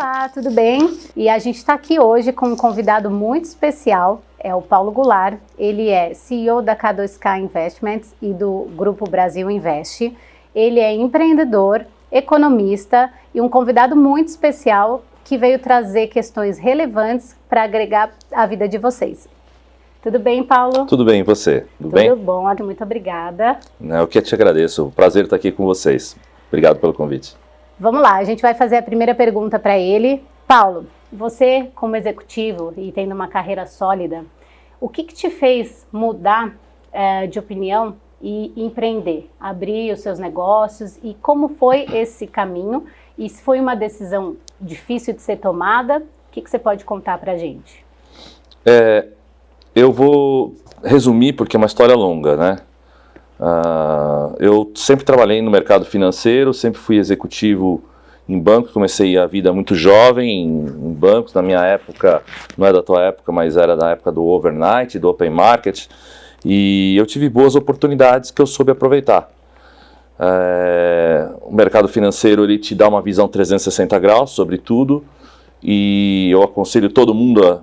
Olá, tudo bem? E a gente está aqui hoje com um convidado muito especial, é o Paulo Goulart. Ele é CEO da K2K Investments e do Grupo Brasil Invest. Ele é empreendedor, economista e um convidado muito especial que veio trazer questões relevantes para agregar a vida de vocês. Tudo bem, Paulo? Tudo bem, e você? Tudo bem? Tudo bom, muito obrigada. Eu que te agradeço, prazer estar aqui com vocês. Obrigado pelo convite. Vamos lá, a gente vai fazer a primeira pergunta para ele. Paulo, você como executivo e tendo uma carreira sólida, o que te fez mudar de opinião e empreender, abrir os seus negócios, e como foi esse caminho? E se foi uma decisão difícil de ser tomada, o que você pode contar para a gente? Eu vou resumir porque é uma história longa, né? Eu sempre trabalhei no mercado financeiro, sempre fui executivo em bancos, comecei a vida muito jovem em bancos, na minha época, não é da tua época, mas era da época do overnight, do open market, e eu tive boas oportunidades que eu soube aproveitar. O mercado financeiro, ele te dá uma visão 360 graus sobre tudo, e eu aconselho todo mundo a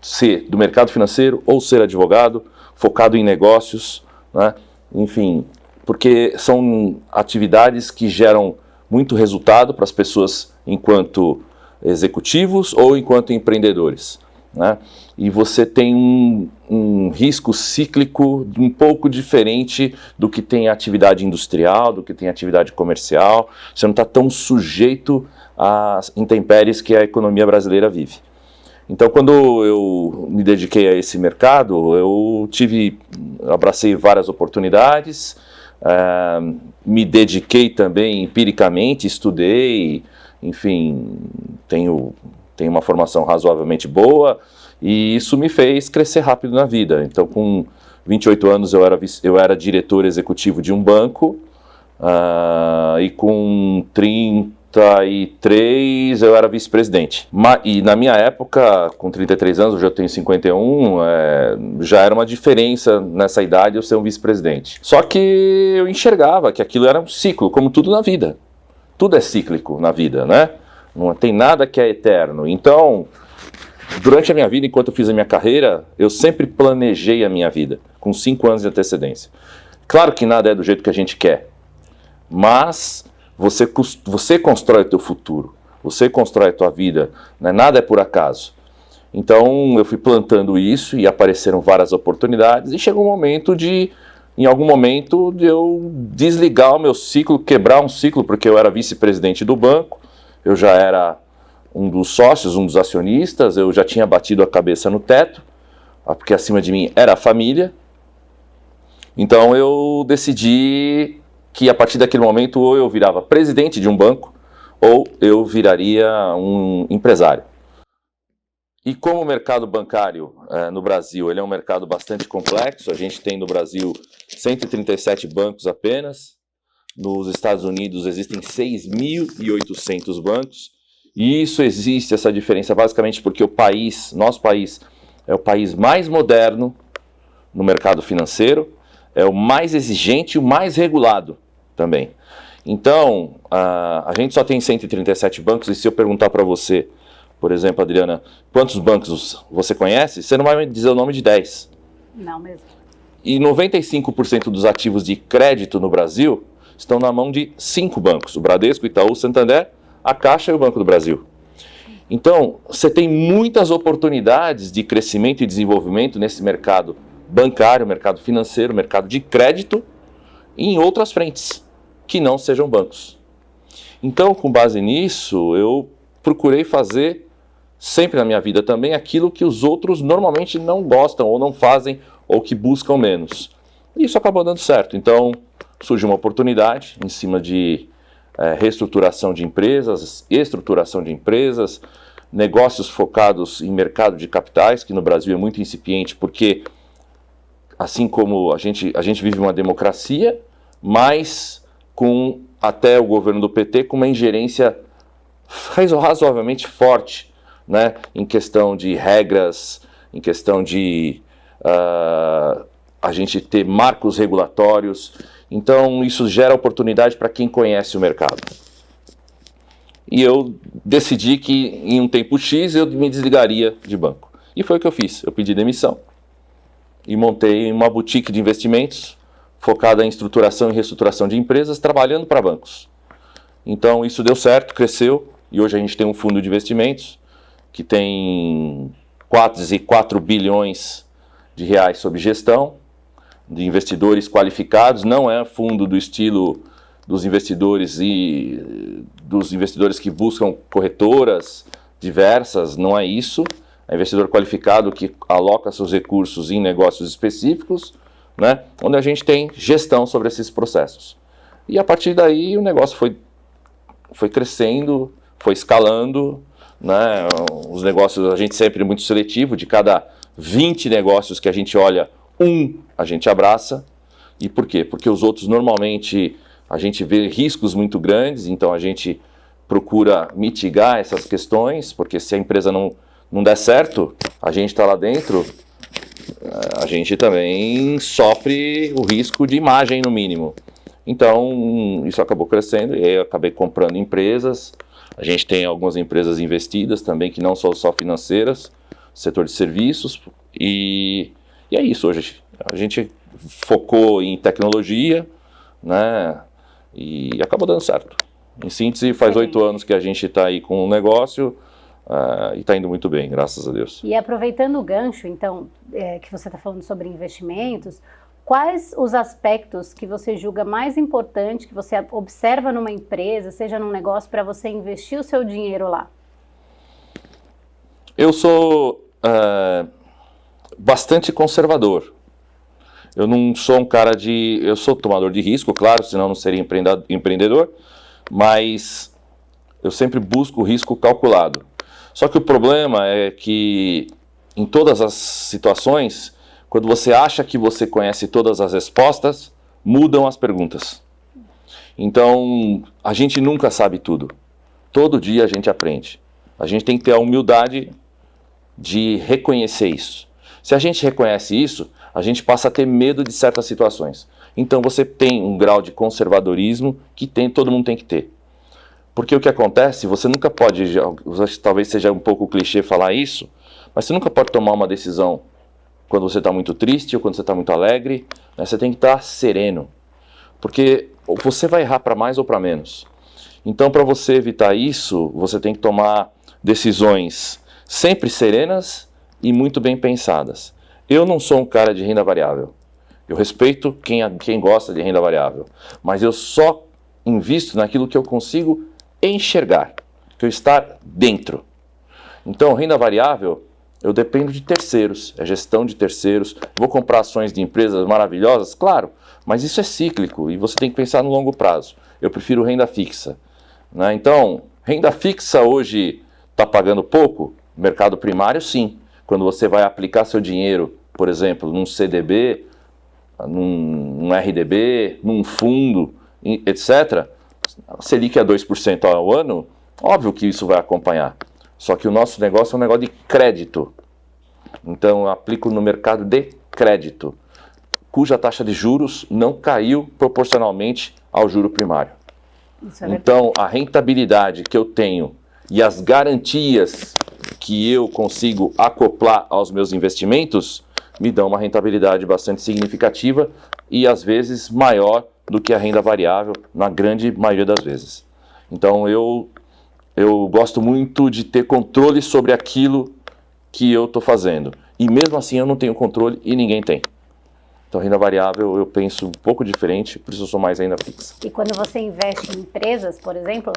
ser do mercado financeiro ou ser advogado, focado em negócios, né? Enfim, porque são atividades que geram muito resultado para as pessoas enquanto executivos ou enquanto empreendedores, né? E você tem um risco cíclico um pouco diferente do que tem a atividade industrial, do que tem a atividade comercial. Você não está tão sujeito às intempéries que a economia brasileira vive. Então, quando eu me dediquei a esse mercado, eu abracei várias oportunidades, me dediquei também empiricamente, estudei, enfim, tenho uma formação razoavelmente boa, e isso me fez crescer rápido na vida. Então, com 28 anos eu era diretor executivo de um banco, e com 33 eu era vice-presidente. E na minha época, com 33 anos, hoje eu tenho 51, já era uma diferença nessa idade eu ser um vice-presidente. Só que eu enxergava que aquilo era um ciclo, como tudo na vida. Tudo é cíclico na vida, né? Não tem nada que é eterno. Então, durante a minha vida, enquanto eu fiz a minha carreira, eu sempre planejei a minha vida, com 5 anos de antecedência. Claro que nada é do jeito que a gente quer, mas você constrói o teu futuro, você constrói a tua vida, né? Nada é por acaso. Então eu fui plantando isso e apareceram várias oportunidades e chegou um momento em algum momento, de eu desligar o meu ciclo, quebrar um ciclo, porque eu era vice-presidente do banco, eu já era um dos sócios, um dos acionistas, eu já tinha batido a cabeça no teto, porque acima de mim era a família. Então eu decidi que a partir daquele momento ou eu virava presidente de um banco ou eu viraria um empresário. E como o mercado bancário no Brasil, ele é um mercado bastante complexo, a gente tem no Brasil 137 bancos apenas, nos Estados Unidos existem 6.800 bancos, e isso existe, essa diferença, basicamente porque nosso país é o país mais moderno no mercado financeiro, é o mais exigente e o mais regulado também. Então, a gente só tem 137 bancos, e se eu perguntar para você, por exemplo, Adriana, quantos bancos você conhece, você não vai me dizer o nome de 10. Não mesmo. E 95% dos ativos de crédito no Brasil estão na mão de 5 bancos, o Bradesco, Itaú, Santander, a Caixa e o Banco do Brasil. Então, você tem muitas oportunidades de crescimento e desenvolvimento nesse mercado bancário, mercado financeiro, mercado de crédito, e em outras frentes, que não sejam bancos. Então, com base nisso, eu procurei fazer, sempre na minha vida também, aquilo que os outros normalmente não gostam, ou não fazem, ou que buscam menos. E isso acabou dando certo. Então, surgiu uma oportunidade em cima de reestruturação de empresas, estruturação de empresas, negócios focados em mercado de capitais, que no Brasil é muito incipiente, porque assim como a gente vive uma democracia, mas com até o governo do PT com uma ingerência razoavelmente forte, né, em questão de regras, em questão de a gente ter marcos regulatórios. Então isso gera oportunidade para quem conhece o mercado. e eu decidi que em um tempo X eu me desligaria de banco. E foi o que eu fiz. Eu pedi demissão e montei uma boutique de investimentos focada em estruturação e reestruturação de empresas, trabalhando para bancos. Então isso deu certo, cresceu, e hoje a gente tem um fundo de investimentos que tem quase 4 bilhões de reais sob gestão, de investidores qualificados. Não é fundo do estilo dos investidores que buscam corretoras diversas, não é isso. É investidor qualificado que aloca seus recursos em negócios específicos, né, onde a gente tem gestão sobre esses processos. E a partir daí o negócio foi crescendo, foi escalando, né, os negócios, a gente sempre é muito seletivo, de cada 20 negócios que a gente olha, a gente abraça. E por quê? Porque os outros normalmente a gente vê riscos muito grandes, então a gente procura mitigar essas questões, porque se a empresa não der certo, a gente está lá dentro, a gente também sofre o risco de imagem no mínimo. Então isso acabou crescendo e aí eu acabei comprando empresas. A gente tem algumas empresas investidas também, que não são só financeiras, setor de serviços, e é isso. Hoje a gente focou em tecnologia, né, e acabou dando certo. Em síntese, faz 8 anos que a gente está aí com o negócio e está indo muito bem, graças a Deus. E aproveitando o gancho, então, que você está falando sobre investimentos, quais os aspectos que você julga mais importante, que você observa numa empresa, seja num negócio, para você investir o seu dinheiro lá? Eu sou bastante conservador. Eu não sou um cara eu sou tomador de risco, claro, senão não seria empreendedor, mas eu sempre busco o risco calculado. Só que o problema é que em todas as situações, quando você acha que você conhece todas as respostas, mudam as perguntas. Então, a gente nunca sabe tudo. Todo dia a gente aprende. A gente tem que ter a humildade de reconhecer isso. Se a gente reconhece isso, a gente passa a ter medo de certas situações. Então você tem um grau de conservadorismo que todo mundo tem que ter. Porque o que acontece, você nunca pode, talvez seja um pouco clichê falar isso, mas você nunca pode tomar uma decisão quando você está muito triste ou quando você está muito alegre, né? Você tem que estar sereno, porque você vai errar para mais ou para menos. Então, para você evitar isso, você tem que tomar decisões sempre serenas e muito bem pensadas. Eu não sou um cara de renda variável. Eu respeito quem gosta de renda variável, mas eu só invisto naquilo que eu consigo enxergar, que eu estar dentro. Então, renda variável, eu dependo de terceiros, é gestão de terceiros. Vou comprar ações de empresas maravilhosas? Claro, mas isso é cíclico e você tem que pensar no longo prazo. Eu prefiro renda fixa, né? Então, renda fixa hoje está pagando pouco? Mercado primário, sim. Quando você vai aplicar seu dinheiro, por exemplo, num CDB, num RDB, num fundo, etc., Selic é 2% ao ano, óbvio que isso vai acompanhar. Só que o nosso negócio é um negócio de crédito. Então eu aplico no mercado de crédito, cuja taxa de juros não caiu proporcionalmente ao juro primário. Então a rentabilidade que eu tenho e as garantias que eu consigo acoplar aos meus investimentos me dão uma rentabilidade bastante significativa e às vezes maior do que a renda variável, na grande maioria das vezes. Então eu gosto muito de ter controle sobre aquilo que eu estou fazendo. E mesmo assim eu não tenho controle e ninguém tem. Então renda variável eu penso um pouco diferente, por isso eu sou mais renda fixa. E quando você investe em empresas, por exemplo,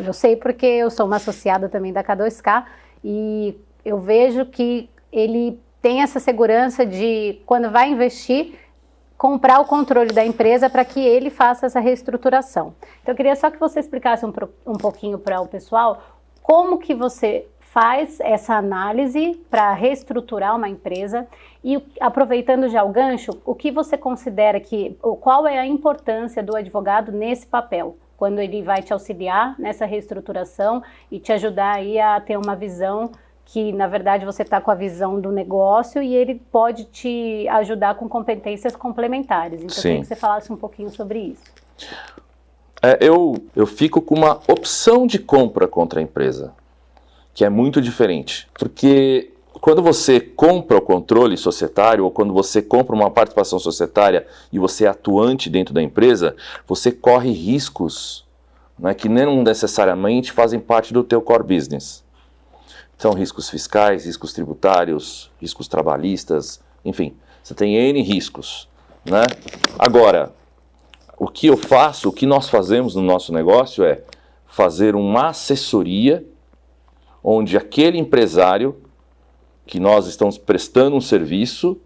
eu sei porque eu sou uma associada também da K2K e eu vejo que ele tem essa segurança de, quando vai investir, comprar o controle da empresa para que ele faça essa reestruturação. Então eu queria só que você explicasse um pouquinho para o pessoal como que você faz essa análise para reestruturar uma empresa e, aproveitando já o gancho, o que você considera qual é a importância do advogado nesse papel, quando ele vai te auxiliar nessa reestruturação e te ajudar aí a ter uma visão que, na verdade, você está com a visão do negócio e ele pode te ajudar com competências complementares. Então, eu queria que você falasse um pouquinho sobre isso. Eu fico com uma opção de compra contra a empresa, que é muito diferente. Porque quando você compra o controle societário, ou quando você compra uma participação societária e você é atuante dentro da empresa, você corre riscos, né, que não necessariamente fazem parte do teu core business. São riscos fiscais, riscos tributários, riscos trabalhistas, enfim, você tem N riscos, né? Agora, o que eu faço, o que nós fazemos no nosso negócio é fazer uma assessoria onde aquele empresário que nós estamos prestando um serviço,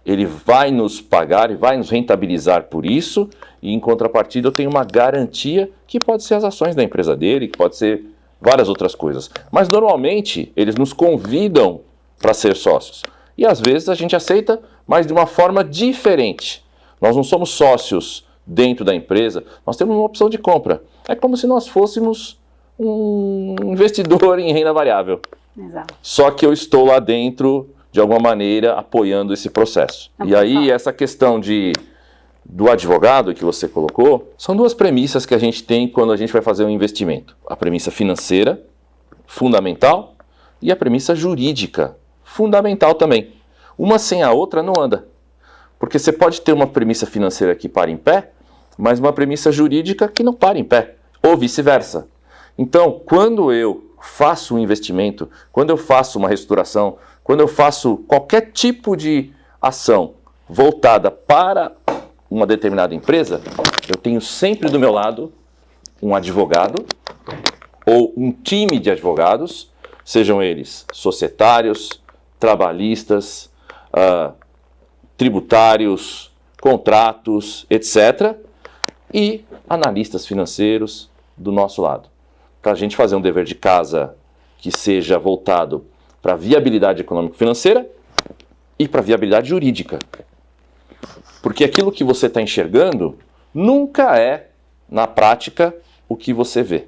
ele vai nos pagar e vai nos rentabilizar por isso, e em contrapartida eu tenho uma garantia que pode ser as ações da empresa dele, que pode ser várias outras coisas. Mas normalmente eles nos convidam para ser sócios. E às vezes a gente aceita, mas de uma forma diferente. Nós não somos sócios dentro da empresa, nós temos uma opção de compra. É como se nós fôssemos um investidor em renda variável. Exato. Só que eu estou lá dentro, de alguma maneira, apoiando esse processo. E aí, essa questão do advogado que você colocou, são duas premissas que a gente tem quando a gente vai fazer um investimento. A premissa financeira, fundamental, e a premissa jurídica, fundamental também. Uma sem a outra não anda. Porque você pode ter uma premissa financeira que para em pé, mas uma premissa jurídica que não para em pé, ou vice-versa. Então, quando eu faço um investimento, quando eu faço uma reestruturação, quando eu faço qualquer tipo de ação voltada para uma determinada empresa, eu tenho sempre do meu lado um advogado ou um time de advogados, sejam eles societários, trabalhistas, tributários, contratos, etc., e analistas financeiros do nosso lado. Para a gente fazer um dever de casa que seja voltado para a viabilidade econômico-financeira e para a viabilidade jurídica. Porque aquilo que você está enxergando nunca é, na prática, o que você vê.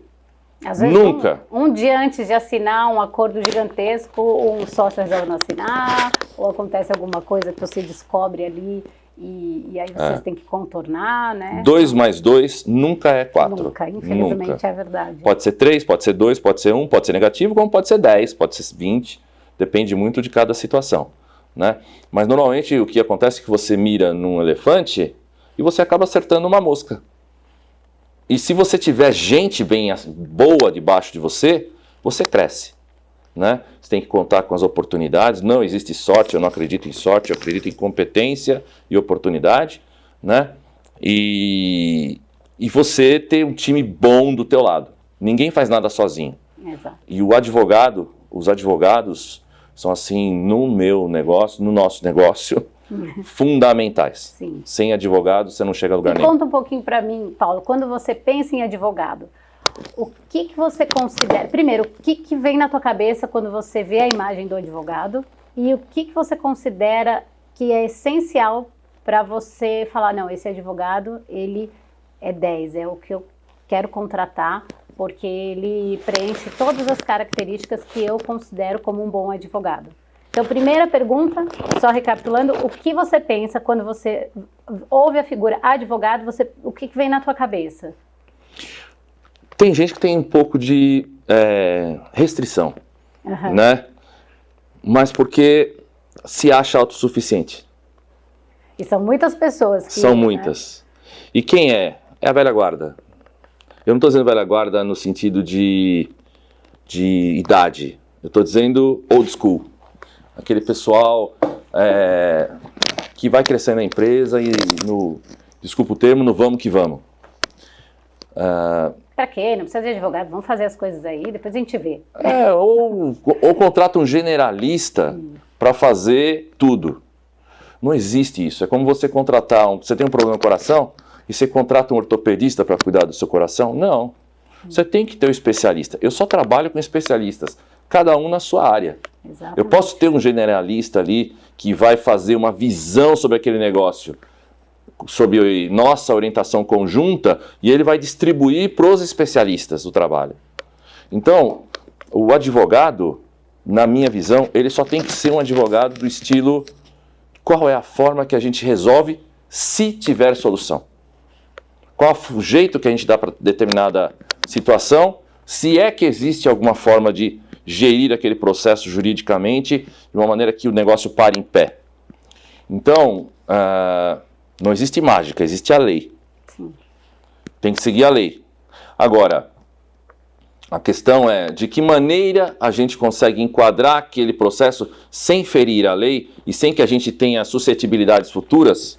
Às vezes, nunca. Um dia antes de assinar um acordo gigantesco, um sócio resolve não assinar, ou acontece alguma coisa que você descobre ali e aí vocês têm que contornar, né? 2 mais 2 nunca é 4. Nunca, infelizmente nunca. É verdade. Pode ser 3, pode ser 2, pode ser 1, pode ser negativo, como pode ser 10, pode ser 20, depende muito de cada situação, né? Mas normalmente o que acontece é que você mira num elefante e você acaba acertando uma mosca. E se você tiver gente bem boa debaixo de você, você cresce, né? Você tem que contar com as oportunidades. Não existe sorte, eu não acredito em sorte, eu acredito em competência e oportunidade, né? E você ter um time bom do teu lado. Ninguém faz nada sozinho. Exato. E os advogados são assim, no meu negócio, no nosso negócio, fundamentais. Sim. Sem advogado, você não chega a lugar nenhum. Conta um pouquinho para mim, Paulo, quando você pensa em advogado, o que você considera... Primeiro, o que vem na tua cabeça quando você vê a imagem do advogado e o que você considera que é essencial para você falar, não, esse advogado, ele é 10, é o que eu quero contratar, porque ele preenche todas as características que eu considero como um bom advogado. Então, primeira pergunta, só recapitulando, o que você pensa quando você ouve a figura advogado, o que vem na tua cabeça? Tem gente que tem um pouco de restrição, né? Mas porque se acha autossuficiente. E são muitas pessoas que... São muitas. Né? E quem é? É a velha guarda. Eu não estou dizendo velha guarda no sentido de idade. Eu estou dizendo old school. Aquele pessoal que vai crescendo na empresa e, desculpa o termo, no vamos que vamos. Pra quê? Não precisa de advogado, vamos fazer as coisas aí, depois a gente vê. Ou contrata um generalista para fazer tudo. Não existe isso. É como você contratar, você tem um problema no coração e você contrata um ortopedista para cuidar do seu coração? Não. Você tem que ter um especialista. Eu só trabalho com especialistas, cada um na sua área. Exatamente. Eu posso ter um generalista ali que vai fazer uma visão sobre aquele negócio, sob nossa orientação conjunta, e ele vai distribuir para os especialistas o trabalho. Então, o advogado, na minha visão, ele só tem que ser um advogado do estilo: qual é a forma que a gente resolve se tiver solução? qual o jeito que a gente dá para determinada situação, se é que existe alguma forma de gerir aquele processo juridicamente de uma maneira que o negócio pare em pé. Então, não existe mágica, existe a lei. Sim. Tem que seguir a lei. Agora, a questão é de que maneira a gente consegue enquadrar aquele processo sem ferir a lei e sem que a gente tenha suscetibilidades futuras,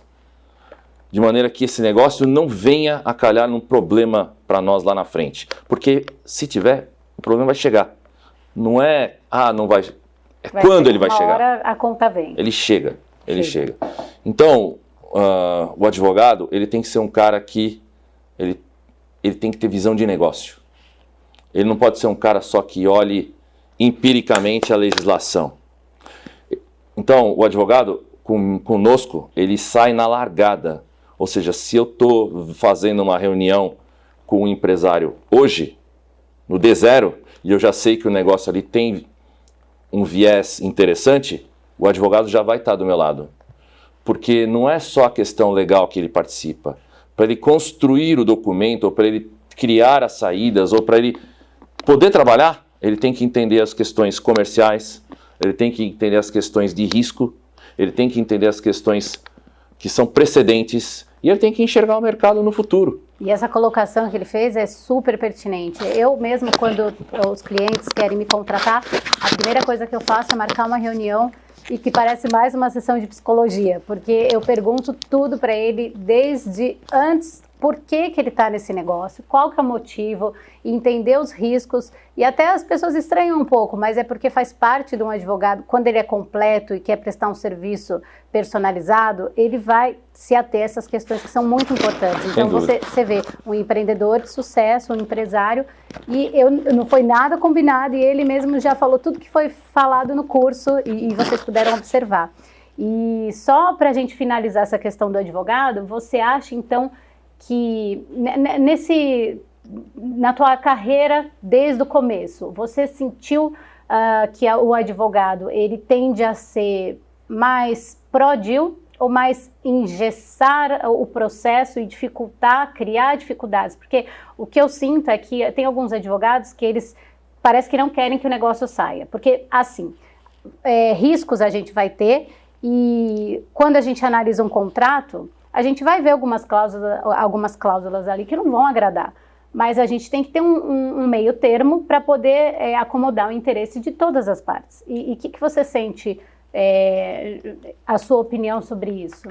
de maneira que esse negócio não venha a calhar num problema para nós lá na frente. Porque se tiver, o problema vai chegar. Não é, não vai. É quando ele vai chegar. Uma hora a conta vem. Ele chega. Então, o advogado, ele tem que ser um cara que ele tem que ter visão de negócio. Ele não pode ser um cara só que olhe empiricamente a legislação. Então, o advogado, conosco, ele sai na largada. Ou seja, se eu estou fazendo uma reunião com um empresário hoje, no D0, e eu já sei que o negócio ali tem um viés interessante, o advogado já vai estar do meu lado. Porque não é só a questão legal que ele participa. Para ele construir o documento, ou para ele criar as saídas, ou para ele poder trabalhar, ele tem que entender as questões comerciais, ele tem que entender as questões de risco, ele tem que entender as questões que são precedentes, e ele tem que enxergar o mercado no futuro. E essa colocação que ele fez é super pertinente. Eu mesmo, quando os clientes querem me contratar, a primeira coisa que eu faço é marcar uma reunião e que parece mais uma sessão de psicologia, porque eu pergunto tudo para ele desde antes, por que ele está nesse negócio, qual que é o motivo, e entender os riscos, e até as pessoas estranham um pouco, mas é porque faz parte de um advogado, quando ele é completo e quer prestar um serviço personalizado, ele vai se ater a essas questões que são muito importantes. Então você vê um empreendedor de sucesso, um empresário, e não foi nada combinado, e ele mesmo já falou tudo que foi falado no curso, e vocês puderam observar. E só para a gente finalizar essa questão do advogado, você acha então que na tua carreira desde o começo, você sentiu que o advogado ele tende a ser mais pró-deal ou mais engessar o processo e criar dificuldades? Porque o que eu sinto é que tem alguns advogados que eles parece que não querem que o negócio saia, porque assim, riscos a gente vai ter, e quando a gente analisa um contrato, a gente vai ver algumas cláusulas ali que não vão agradar, mas a gente tem que ter um meio termo para poder acomodar o interesse de todas as partes. E o que você sente, a sua opinião sobre isso?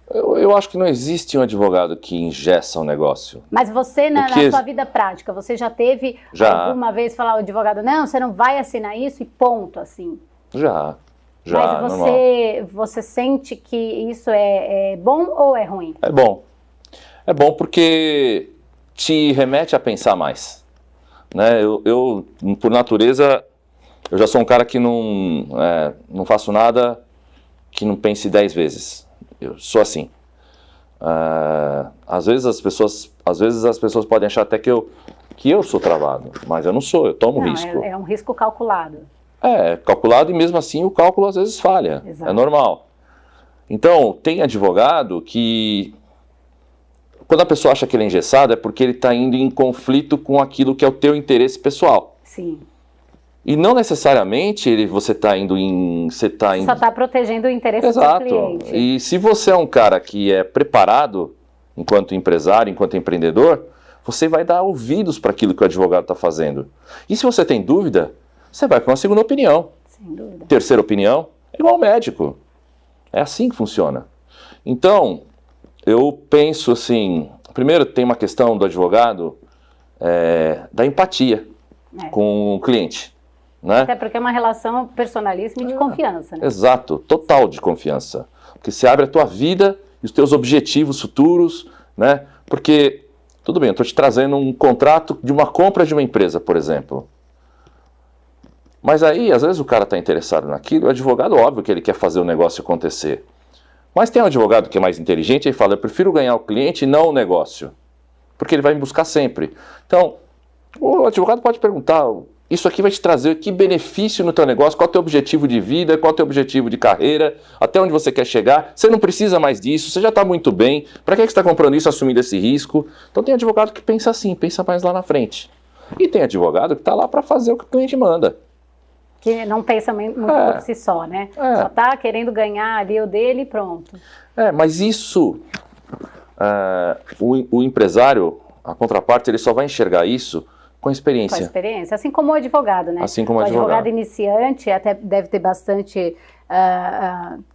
Eu acho que não existe um advogado que engessa um negócio. Mas você, na sua vida prática, você já teve alguma vez falar ao advogado, não, você não vai assinar isso e ponto, assim? Já. Mas você sente que isso é bom ou é ruim? É bom. É bom porque te remete a pensar mais. Né? Eu por natureza, eu já sou um cara que não faço nada que não pense 10 vezes. Eu sou assim. Às vezes as pessoas podem achar até que eu sou travado, mas eu não sou, eu tomo risco. É um risco calculado. Calculado, e mesmo assim o cálculo às vezes falha. Exato. É normal. Então, tem advogado que, quando a pessoa acha que ele é engessado, é porque ele está indo em conflito com aquilo que é o teu interesse pessoal. Sim. E não necessariamente você está indo em... Você só está protegendo o interesse Exato. do cliente. E se você é um cara que é preparado, enquanto empresário, enquanto empreendedor, você vai dar ouvidos para aquilo que o advogado está fazendo. E se você tem dúvida, você vai com uma segunda opinião. Sem dúvida. Terceira opinião, é igual ao médico. É assim que funciona. Então, eu penso assim, primeiro tem uma questão do advogado da empatia com o cliente. Né? Até porque é uma relação personalíssima e de confiança. Né? Exato, total de confiança. Porque você abre a tua vida e os teus objetivos futuros, né? Porque, tudo bem, eu estou te trazendo um contrato de uma compra de uma empresa, por exemplo. Mas aí, às vezes o cara está interessado naquilo, o advogado, óbvio que ele quer fazer o negócio acontecer. Mas tem um advogado que é mais inteligente e fala, eu prefiro ganhar o cliente e não o negócio. Porque ele vai me buscar sempre. Então, o advogado pode perguntar, isso aqui vai te trazer que benefício no teu negócio, qual é o teu objetivo de vida, qual é o teu objetivo de carreira, até onde você quer chegar. Você não precisa mais disso, você já está muito bem. Para que você está comprando isso, assumindo esse risco? Então tem advogado que pensa assim, pensa mais lá na frente. E tem advogado que está lá para fazer o que o cliente manda. Que não pensa muito por si só, né? Só está querendo ganhar ali o dele e pronto. Mas isso, o empresário, a contraparte, ele só vai enxergar isso com a experiência. Com a experiência, assim como o advogado, né? Assim como o advogado iniciante, até deve ter bastante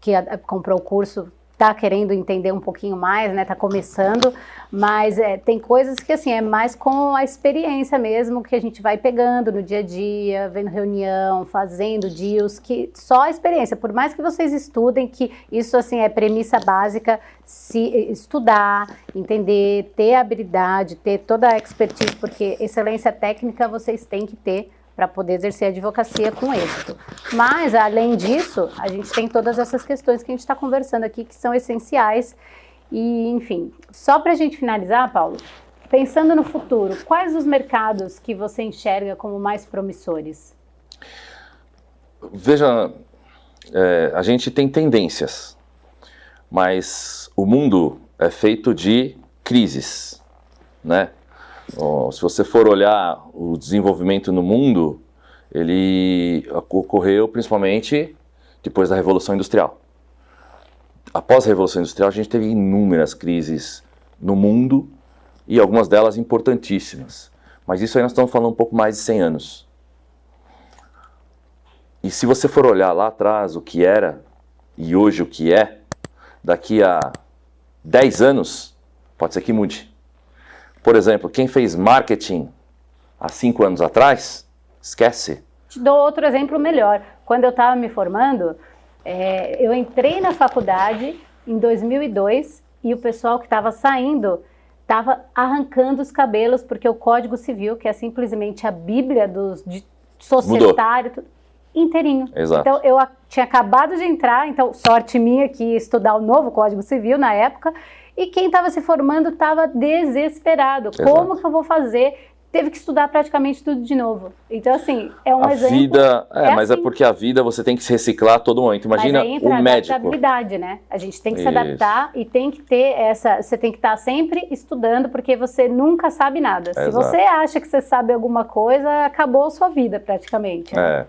que comprou o curso, está querendo entender um pouquinho mais, né? Está começando, mas tem coisas que assim é mais com a experiência mesmo que a gente vai pegando no dia a dia, vendo reunião, fazendo deals, que só a experiência. Por mais que vocês estudem, que isso assim é premissa básica, se estudar, entender, ter habilidade, ter toda a expertise, porque excelência técnica vocês têm que ter para poder exercer a advocacia com êxito. Mas, além disso, a gente tem todas essas questões que a gente está conversando aqui, que são essenciais. E, enfim, só para a gente finalizar, Paulo, pensando no futuro, quais os mercados que você enxerga como mais promissores? Veja, a gente tem tendências, mas o mundo é feito de crises, né? Se você for olhar o desenvolvimento no mundo, ele ocorreu principalmente depois da Revolução Industrial. Após a Revolução Industrial, a gente teve inúmeras crises no mundo e algumas delas importantíssimas. Mas isso aí nós estamos falando um pouco mais de 100 anos. E se você for olhar lá atrás o que era e hoje o que é, daqui a 10 anos, pode ser que mude. Por exemplo, quem fez marketing há 5 anos atrás, esquece. Te dou outro exemplo melhor. Quando eu estava me formando, eu entrei na faculdade em 2002 e o pessoal que estava saindo estava arrancando os porque o Código Civil, que é simplesmente a bíblia de societário, inteirinho. Exato. Então eu tinha acabado de entrar, então sorte minha que ia estudar o novo Código Civil na época, e quem estava se formando estava desesperado. Exato. Como que eu vou fazer? Teve que estudar praticamente tudo de novo. Então, assim, é um exemplo. Vida, mas assim. É porque a vida você tem que se reciclar a todo momento. Imagina mas aí entra o médico. A adaptabilidade, né? A gente tem que se adaptar e tem que ter você tem que estar sempre estudando, porque você nunca sabe nada. Exato. Se você acha que você sabe alguma coisa, acabou a sua vida praticamente. Né?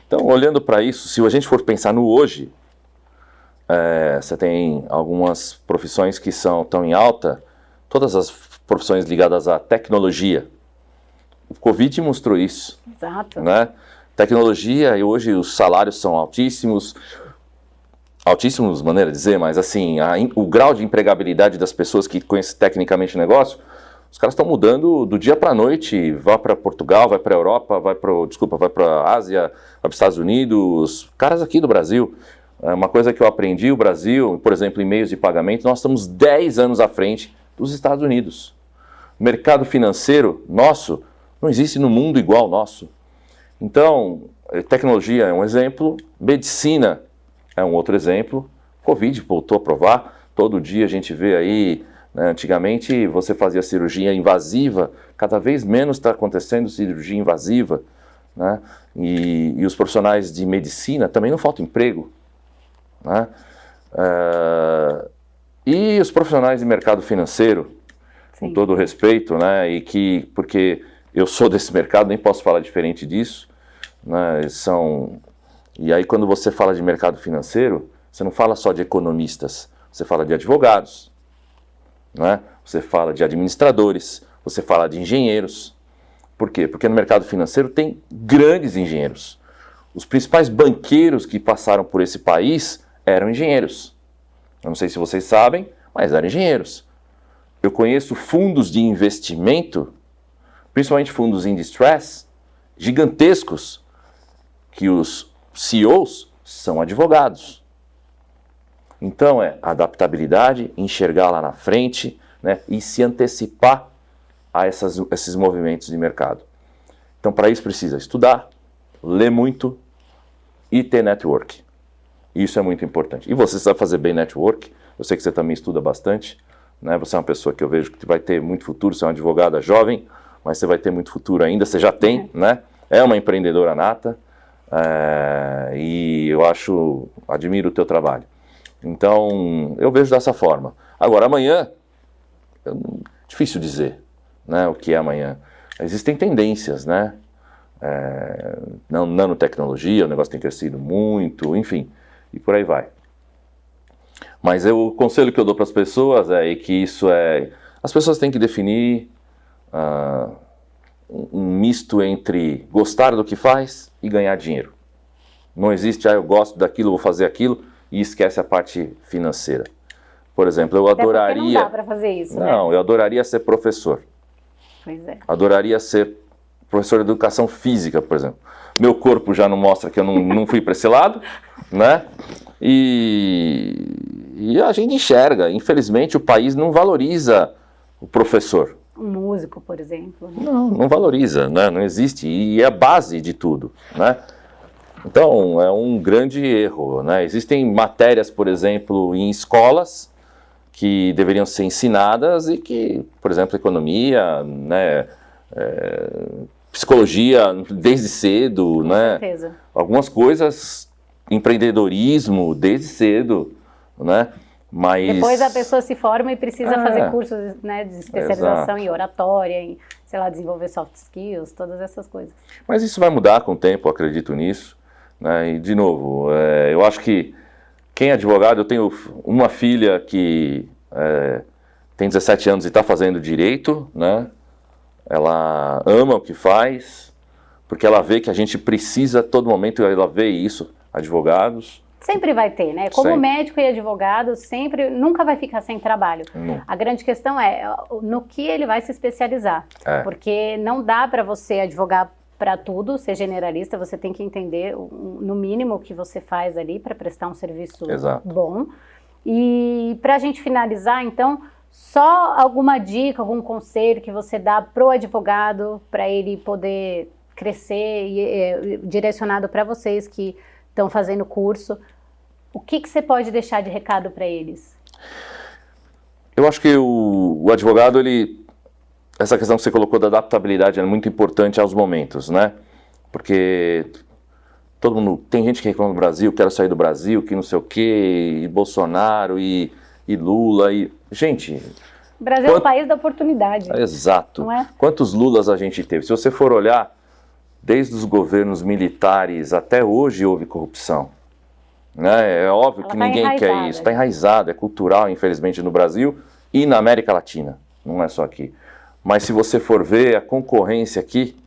Então, olhando para isso, se a gente for pensar no hoje, você tem algumas profissões que estão em alta, todas as profissões ligadas à tecnologia. O Covid mostrou isso. Exato. Né? Tecnologia, e hoje os salários são altíssimos, maneira de dizer, mas assim, o grau de empregabilidade das pessoas que conhecem tecnicamente o negócio, os caras estão mudando do dia para a noite, vai para Portugal, vai para a Europa, vai para a Ásia, vai para os Estados Unidos, caras aqui do Brasil. Uma coisa que eu aprendi, o Brasil, por exemplo, em meios de pagamento, nós estamos 10 anos à frente dos Estados Unidos. O mercado financeiro nosso não existe no mundo igual ao nosso. Então, tecnologia é um exemplo, medicina é um outro exemplo, Covid voltou a provar, todo dia a gente vê aí, né, antigamente você fazia cirurgia invasiva, cada vez menos está acontecendo cirurgia invasiva, né, e os profissionais de medicina também não falta emprego, né, e os profissionais de mercado financeiro, Sim. com todo o respeito, né, porque eu sou desse mercado, nem posso falar diferente disso, né, e aí quando você fala de mercado financeiro, você não fala só de economistas, você fala de advogados, né, você fala de administradores, você fala de engenheiros. Por quê? Porque no mercado financeiro tem grandes engenheiros. Os principais banqueiros que passaram por esse país eram engenheiros. Eu não sei se vocês sabem, mas eram engenheiros. Eu conheço fundos de investimento, principalmente fundos in distress, gigantescos, que os CEOs são advogados. Então adaptabilidade, enxergar lá na frente, né, e se antecipar a esses movimentos de mercado. Então para isso precisa estudar, ler muito e ter network. Isso é muito importante. E você sabe fazer bem network, eu sei que você também estuda bastante, né, você é uma pessoa que eu vejo que vai ter muito futuro, você é uma advogada jovem, mas você vai ter muito futuro ainda, você já tem, né? é uma empreendedora nata, e eu admiro o teu trabalho. Então, eu vejo dessa forma. Agora, amanhã, difícil dizer, né, o que é amanhã. Existem tendências, né? Nanotecnologia, o negócio tem crescido muito, enfim, e por aí vai. Mas o conselho que eu dou para as pessoas é que as pessoas têm que definir um misto entre gostar do que faz e ganhar dinheiro. Não existe, eu gosto daquilo, vou fazer aquilo, e esquece a parte financeira. Por exemplo, eu adoraria... Não dá para fazer isso, né? Não, eu adoraria ser professor. Pois é. Adoraria ser professor de educação física, por exemplo. Meu corpo já não mostra que eu não fui para esse lado, né? E a gente enxerga, infelizmente o país não valoriza o professor. Um músico, por exemplo. Não valoriza, né? Não existe, e é a base de tudo, né? Então, é um grande erro, né? Existem matérias, por exemplo, em escolas que deveriam ser ensinadas e que, por exemplo, economia, né? Psicologia desde cedo, né? Com certeza. Algumas coisas, empreendedorismo desde cedo, né? Mas... Depois a pessoa se forma e precisa fazer cursos, né, de especialização em oratória, em, sei lá, desenvolver soft skills, todas essas coisas. Mas isso vai mudar com o tempo, eu acredito nisso, né? E, de novo, eu acho que quem é advogado, eu tenho uma filha que tem 17 anos e está fazendo direito, né? Ela ama o que faz, porque ela vê que a gente precisa, a todo momento, ela vê isso, advogados. Sempre vai ter, né? Como Sempre. Médico e advogado, nunca vai ficar sem trabalho. Não. A grande questão é no que ele vai se especializar. Porque não dá para você advogar para tudo, ser generalista, você tem que entender, no mínimo, o que você faz ali para prestar um serviço bom. E para a gente finalizar, então, só alguma dica, algum conselho que você dá pro advogado para ele poder crescer, direcionado para vocês que estão fazendo curso. O que você pode deixar de recado para eles? Eu acho que o advogado, essa questão que você colocou da adaptabilidade é muito importante aos momentos, né? Porque todo mundo, tem gente que reclama do Brasil, quero sair do Brasil, que não sei o quê, e Bolsonaro, e Lula, gente... O Brasil é um país da oportunidade. Exato. Não é? Quantos Lulas a gente teve? Se você for olhar, desde os governos militares até hoje houve corrupção. Né? É óbvio que ninguém quer isso. Está enraizado, é cultural, infelizmente, no Brasil e na América Latina. Não é só aqui. Mas se você for ver, a concorrência aqui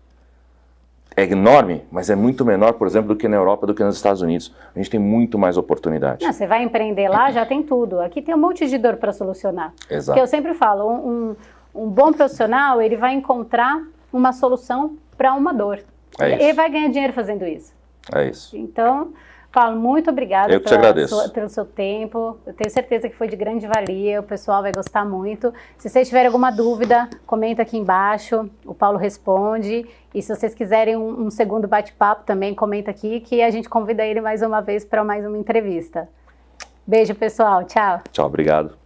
é enorme, mas é muito menor, por exemplo, do que na Europa, do que nos Estados Unidos. A gente tem muito mais oportunidade. Não, você vai empreender lá, já tem tudo. Aqui tem um monte de dor para solucionar. Exato. Porque eu sempre falo, um bom profissional, ele vai encontrar uma solução para uma dor. Ele vai ganhar dinheiro fazendo isso. É isso. Então, Paulo, muito obrigada Eu que te agradeço. Pelo seu tempo. Eu tenho certeza que foi de grande valia, o pessoal vai gostar muito. Se vocês tiverem alguma dúvida, comenta aqui embaixo, o Paulo responde. E se vocês quiserem um segundo bate-papo também, comenta aqui que a gente convida ele mais uma vez para mais uma entrevista. Beijo, pessoal. Tchau. Tchau, obrigado.